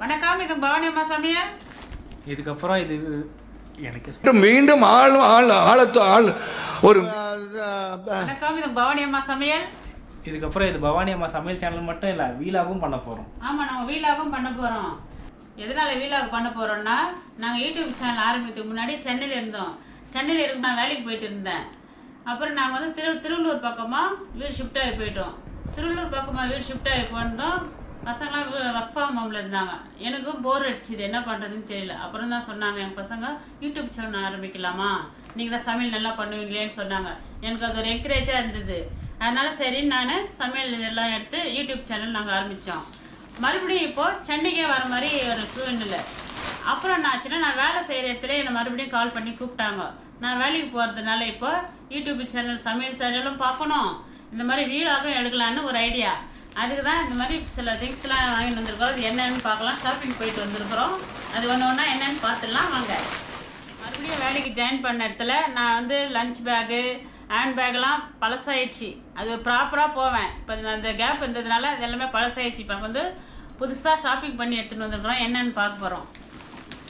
வணக்கம், இது பவானி அம்மா சமையல். இதுக்கப்புறம் இது எனக்கு மீண்டும் ஒரு வணக்கம், இது பவானி அம்மா சமையல். இதுக்கப்புறம் இது பவானி அம்மா சமையல் சேனல் மட்டும் இல்லை, வீலாகவும் பண்ண போகிறோம். ஆமாம், நம்ம வீலாகவும் பண்ண போகிறோம். எதனால் வீலாக பண்ண போகிறோம்னா, நாங்கள் யூடியூப் சேனல் ஆரம்பிக்கிறதுக்கு முன்னாடி சென்னையில் இருந்தோம். சென்னையில் இருக்கு நான் வேலைக்கு போயிட்டு இருந்தேன். அப்புறம் நாங்கள் வந்து திருவள்ளூர் பக்கமாக வீடு ஷிஃப்ட் ஆகி போயிட்டோம். திருவள்ளூர் பக்கமாக வீடு ஷிஃப்ட் ஆகி போனதும் பசங்களாம் ஒர்க் ஃப்ரம் ஹோமில் இருந்தாங்க. எனக்கும் போர் அடிச்சுது, என்ன பண்ணுறதுன்னு தெரியல. அப்புறம் தான் சொன்னாங்க எங்கள் பசங்க, யூடியூப் சேனல் ஆரம்பிக்கலாமா, நீங்கள் தான் சமையல் நல்லா பண்ணுவீங்களேன்னு சொன்னாங்க. எனக்கு அது ஒரு என்கரேஜாக இருந்தது. அதனால் சரின்னு நான் சமையல் இதெல்லாம் எடுத்து யூடியூப் சேனல் நாங்கள் ஆரம்பித்தோம். மறுபடியும் இப்போது சென்னைக்கே வர மாதிரி ஒரு சூழ்நிலை. அப்புறம் என்ன ஆச்சுன்னா, நான் வேலை செய்கிற இடத்துல என்னை மறுபடியும் கால் பண்ணி கூப்பிட்டாங்க. நான் வேலைக்கு போகிறதுனால இப்போ யூடியூப் சேனல் சமையல் சேனலும் பார்க்கணும், இந்த மாதிரி வீடாகவும் எடுக்கலான்னு ஒரு ஐடியா. அதுக்கு தான் இந்த மாதிரி சில திங்ஸ்லாம் வாங்கிட்டு வந்திருக்கோம். அது என்னென்னு பார்க்கலாம். ஷாப்பிங் போயிட்டு வந்திருக்கிறோம். அது ஒன்று ஒன்றா என்னென்னு பார்த்துடலாம் வாங்க. மறுபடியும் வேலைக்கு ஜாயின் பண்ண இடத்துல நான் வந்து லஞ்ச் பேகு ஹேண்ட் பேக்லாம் பழசாயிடுச்சு. அது ப்ராப்பராக போவேன். இப்போ அந்த கேப் இருந்ததுனால அது எல்லாமே பழசாயிடுச்சு. இப்போ வந்து புதுசாக ஷாப்பிங் பண்ணி எடுத்துகிட்டு வந்துருக்குறோம். என்னென்னு பார்க்க போகிறோம்.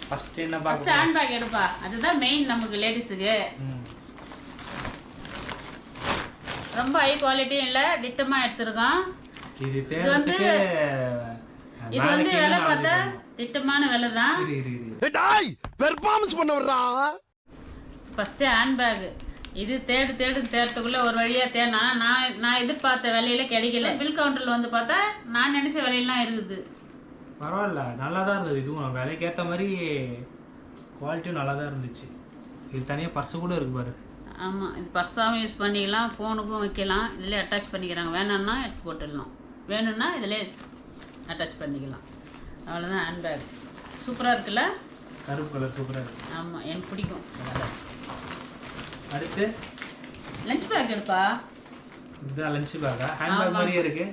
ஃபஸ்ட்டு ஹேண்ட் பேக் எடுப்பா, அதுதான் மெயின் நமக்கு லேடிஸுக்கு. ரொம்ப ஹை குவாலிட்டியும் இல்லை, திட்டமாக எடுத்துருக்கோம். இது வந்து விலை பார்த்தா திட்டமான விலை தான். ஃபர்ஸ்ட் ஹேண்ட் பேக் இது தேடுறதுக்குள்ள ஒரு வழியா தேடினா நான் எதிர்பார்த்த விலையில கிடைக்கல. பில் கவுண்டர்ல வந்து பார்த்தா நான் நினைச்ச விலையெல்லாம் இருக்குது. பரவாயில்ல, நல்லா தான் இருந்தது. இதுவும் விலைக்கு ஏற்ற மாதிரி குவாலிட்டியும் நல்லா தான் இருந்துச்சு. இது தனியாக பர்ஸு கூட இருக்கு பாரு. ஆமாம், இது பர்ஸாகவும் யூஸ் பண்ணிக்கலாம், ஃபோனுக்கும் வைக்கலாம். இதில் அட்டாச் பண்ணிக்கிறாங்க. வேணும்னா எடுத்து போட்டுடலாம், வேணும்னா இதில் அட்டாச் பண்ணிக்கலாம். அவ்வளோதான் ஹேண்ட் பேக். சூப்பராக இருக்குல்ல, கருப்பு கலர் சூப்பராக இருக்குது. ஆமாம், எனக்கு பிடிக்கும். அடுத்து லஞ்ச் பேக் எடுப்பா. இதுதான் லஞ்ச் பேக்கா? ஹேண்ட் பேக் மாதிரியே இருக்கு.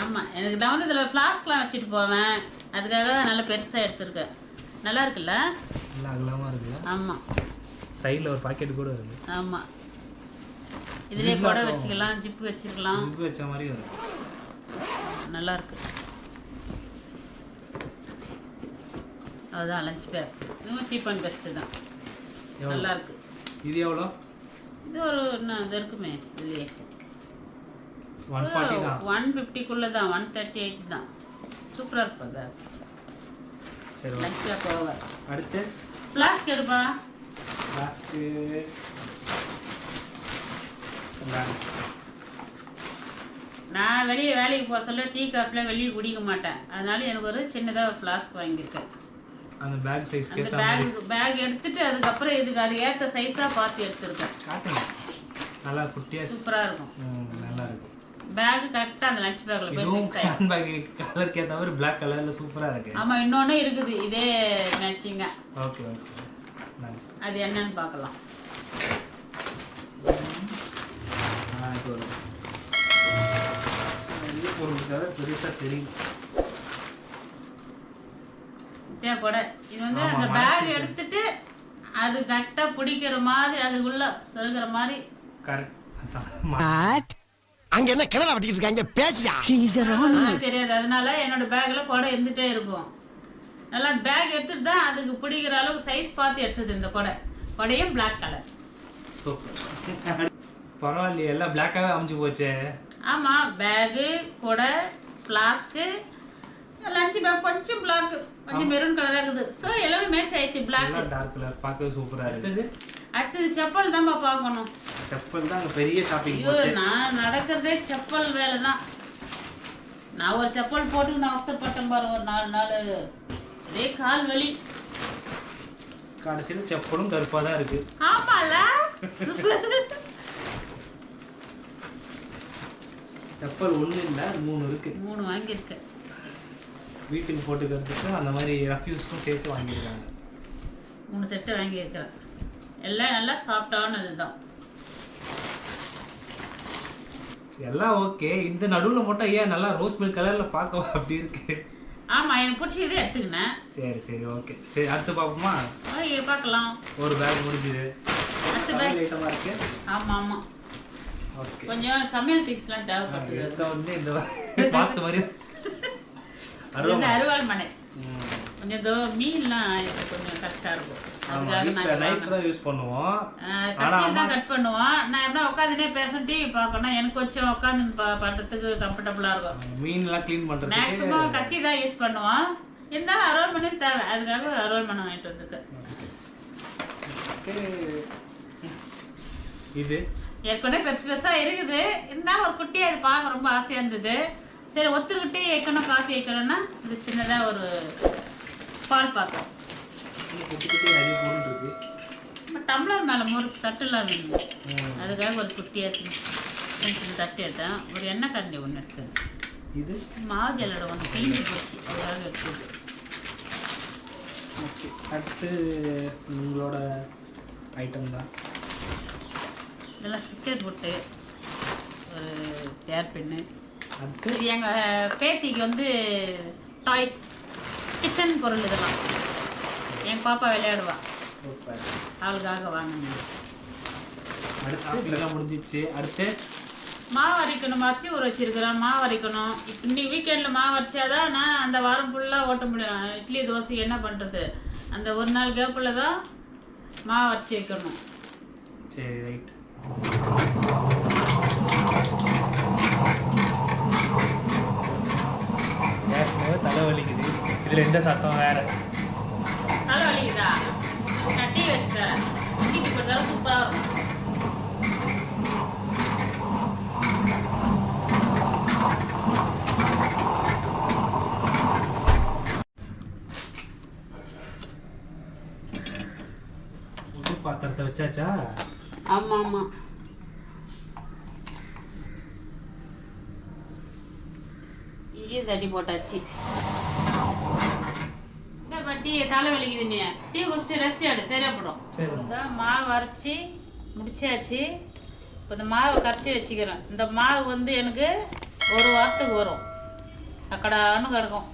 ஆமாம், எனக்கு நான் வந்து இதில் ஃப்ளாஸ்க்லாம் வச்சுட்டு போவேன். அதுக்காக தான் நல்லா பெருசாக எடுத்துருக்கேன். நல்லா இருக்குல்ல, நல்லா அகலமாக இருக்குது. ஆமாம், சைடில் ஒரு பாக்கெட் கூட இருக்குது. ஆமாம், இதுலேயே கூட வச்சுக்கலாம், ஜிப்பு வச்சுக்கலாம். ஜிப்பு வச்ச மாதிரி வரும், நல்லா இருக்கு. அதுதான் லஞ்ச் பேக். இதுவும் சீப் அண்ட் பெஸ்ட்டு தான், நல்லா இருக்கு. இது எவ்வளோ? இது ஒரு இது இருக்குமே இதுலேயே 140 தான். 150க்குள்ளே தான், 138 தான். சூப்பராக இருக்கும் பேக். சரி, லஞ்ச் பேக் ஓவர். அடுத்து ஃப்ளாஸ்க் எடுப்பா. ஃப்ளாஸ்க்கு நான் வெளியே வேலைக்கு போக சொல்ல டீ காஃபில் வெளியே குடிக்க மாட்டேன். அதனால எனக்கு ஒரு சின்னதாக ஒரு ஃப்ளாஸ்க் வாங்கியிருக்கேன். அந்த பேக் சைஸ்க்கு அந்த பேக் எடுத்துட்டு அதுக்கப்புறம் இதுக்கு அது ஏற்ற சைஸாக பார்த்து எடுத்துருக்கேன். நல்லா குட்டியாக சூப்பராக இருக்கும். நல்லா இருக்கும் பேக். கரெக்டாக அந்த லஞ்ச் பேக்கில் போய் ஃபிக்ஸ் ஆகிடும். ஹேண்ட் பேக் கலருக்கு ஏற்ற மாதிரி பிளாக் கலரில் சூப்பராக இருக்கு. ஆமாம், இன்னொன்று இருக்குது இதே மேட்சிங்க. ஓகே ஓகே, அது என்னன்னு பார்க்கலாம். பெருசாக தெரியும் தேவைப்பட. இது வந்து அந்த பேக் எடுத்துட்டு அது கரெக்டாக பிடிக்கிற மாதிரி அதுக்குள்ள சொல்கிற மாதிரி. கரெக்ட். அங்க என்ன கிணறு வட்டிக்கிட்டு இருக்காங்க, பேசியா தெரியாது. அதனால என்னோட பேக்ல கொடை இருந்துட்டே இருக்கும். நல்லா பேக் எடுத்துட்டு தான் அதுக்கு பிடிக்கிற அளவுக்கு சைஸ் பார்த்து எடுத்தது. இந்த கொடையும் பிளாக் கலர். சூப்பர், பரவாயில்லையே, எல்லாம் பிளாக்காகவே அமைஞ்சு போச்சே. ஆமாம், பேகு, கொடை, ஃப்ளாஸ்க்கு, லஞ்ச் பேக் கொஞ்சம் பிளாக், கொஞ்சம் மெரூன் கலராக இருக்குது. ஸோ எல்லாமே மேட்ச் ஆயிடுச்சு. பிளாக் டார்க் கலர் பார்க்கவே சூப்பராக இருக்குது. அடுத்தது செப்பல் தான்ப்பா பார்க்கணும். செப்பல் தான் அங்கே பெரிய ஷாப்பிங் போச்சு. நான் நடக்கிறதே செப்பல் வேலை தான். நான் ஒரு செப்பல் போட்டு நான் அவசரப்பட்டேன் பாரு, ஒரு 4 நாள் அதே கால் வலி. கடைசியில் செப்பலும் கருப்பாக தான் இருக்கு. ஆமால, செப்பல் 1 இல்லை 3 இருக்கு. 3 வாங்கியிருக்கேன். வீட்டுக்கு போட்டுக்கிறதுக்கு அந்த மாதிரி ரஃப்யூஸ்க்கும் சேர்த்து வாங்கியிருக்காங்க. 3 செட்டு வாங்கியிருக்கிறேன். எல்லாம் நல்லா சாஃப்டானது தான். எல்லாம் ஓகே. இந்த நடுவில் மட்டும் ஏன் நல்லா ரோஸ் மில்க் கலரில் பார்க்க அப்படி இருக்கு? ஆமாம், எனக்கு பிடிச்சதே எடுத்துக்கினேன். சரி சரி ஓகே. சரி, அடுத்து பார்ப்போமா? பார்க்கலாம். ஒரு பேக் முடிஞ்சுது. அடுத்த பேக் ஐட்டமாக இருக்கு. ஆமாம் ஆமாம், ஓகே. கொஞ்சம் சமையல் திங்ஸ்லாம் தேவைப்பட்டது. இந்த வந்து இந்த பார்த்து மாதிரி அருவாள் மனை. கொஞ்சம் இதோ மீன்லாம் இப்போ கொஞ்சம் கரெக்டாக இருக்கும். அதுக்காக நைஃப் தான் யூஸ் பண்ணுவோம். கத்தி தான் கட் பண்ணுவோம். நான் என்ன உட்காந்துனே பேசணும், டிவி பார்க்கணும், எனக்கு கொஞ்சம் உட்காந்து பண்ணுறதுக்கு கம்ஃபர்டபுளாக இருக்கும். மீன்லாம் க்ளீன் பண்ணுறது மேக்ஸிமம் கத்தி தான் யூஸ் பண்ணுவோம். இருந்தாலும் அரோல் பண்ணி தேவை, அதுக்காக அரோல் பண்ண வாங்கிட்டு வந்துருக்கு. இது ஏற்கனவே பெருசு பெருசாக இருக்குது, இருந்தாலும் ஒரு குட்டியாக இது பார்க்க ரொம்ப ஆசையாக இருந்தது. சரி ஒத்துக்கிட்டே வைக்கணும், காஃபி வைக்கணும்னா இது சின்னதாக ஒரு பால் பாத்திரம். நிறைய பொருள் இருக்கு. டம்ளர் மேலே ஒரு தட்டுலாம் வேணும், அதுக்காக ஒரு குட்டியாக சின்ன தட்டு எடுத்தேன். ஒரு எண்ணெய் கரண்டி ஒன்று எடுத்தேன். இது மாவு ஜல்லடை ஒன்று கிழிஞ்சு போச்சு, அதுக்காக எடுத்தது. ஓகே, அடுத்து உங்களோட ஐட்டம் தான். இதெல்லாம் ஸ்டிக்கர் போட்டு ஒரு ஹேர் பென்னு. அடுத்து இது எங்கள் பேத்திக்கு வந்து டாய்ஸ், கிச்சன் பொருள். இதெல்லாம் எங்கள் பாப்பா விளையாடுவா, சூப்பர். அவளுக்காக வாங்கினேன். அடுத்து இதெல்லாம் முடிஞ்சிச்சு. அடுத்து மாவு அரைக்கணும், அரிசி ஊற வச்சிருக்கிறேன், மாவு அரைக்கணும். இப்போ இன்னைக்கு வீக்கெண்டில் மாவு அரைச்சாதான் நான் அந்த வாரம் ஃபுல்லாக ஓட்ட முடியும். இட்லி தோசை என்ன பண்ணுறது, அந்த ஒரு நாள் கேப்பில் தான் மாவு அரைச்சி வைக்கணும். சரி, ரைட். தலை வலிக்குது, இதில் எந்த சத்தம் வேற. தலை வலிக்குதா? நான் டீ வச்சு தரேன், டீ போட்டாலும் சூப்பராக இருக்கும். புது பாத்திரத்தை வச்சாச்சா? ஆமாம் ஆமாம். இங்கேயும் தட்டி போட்டாச்சு. இந்த பட்டி தலை வலிக்குது, நீ டீ குடிச்சிட்டு ரெஸ்ட் ஆடு, சரியா போடும். மாவு அரைச்சி முடிச்சாச்சு. இப்போ இந்த மாவை கரைச்சி வச்சுக்கிறேன். இந்த மாவு வந்து எனக்கு ஒரு வாரத்துக்கு வரும், அக்கடான்னு கிடக்கும்.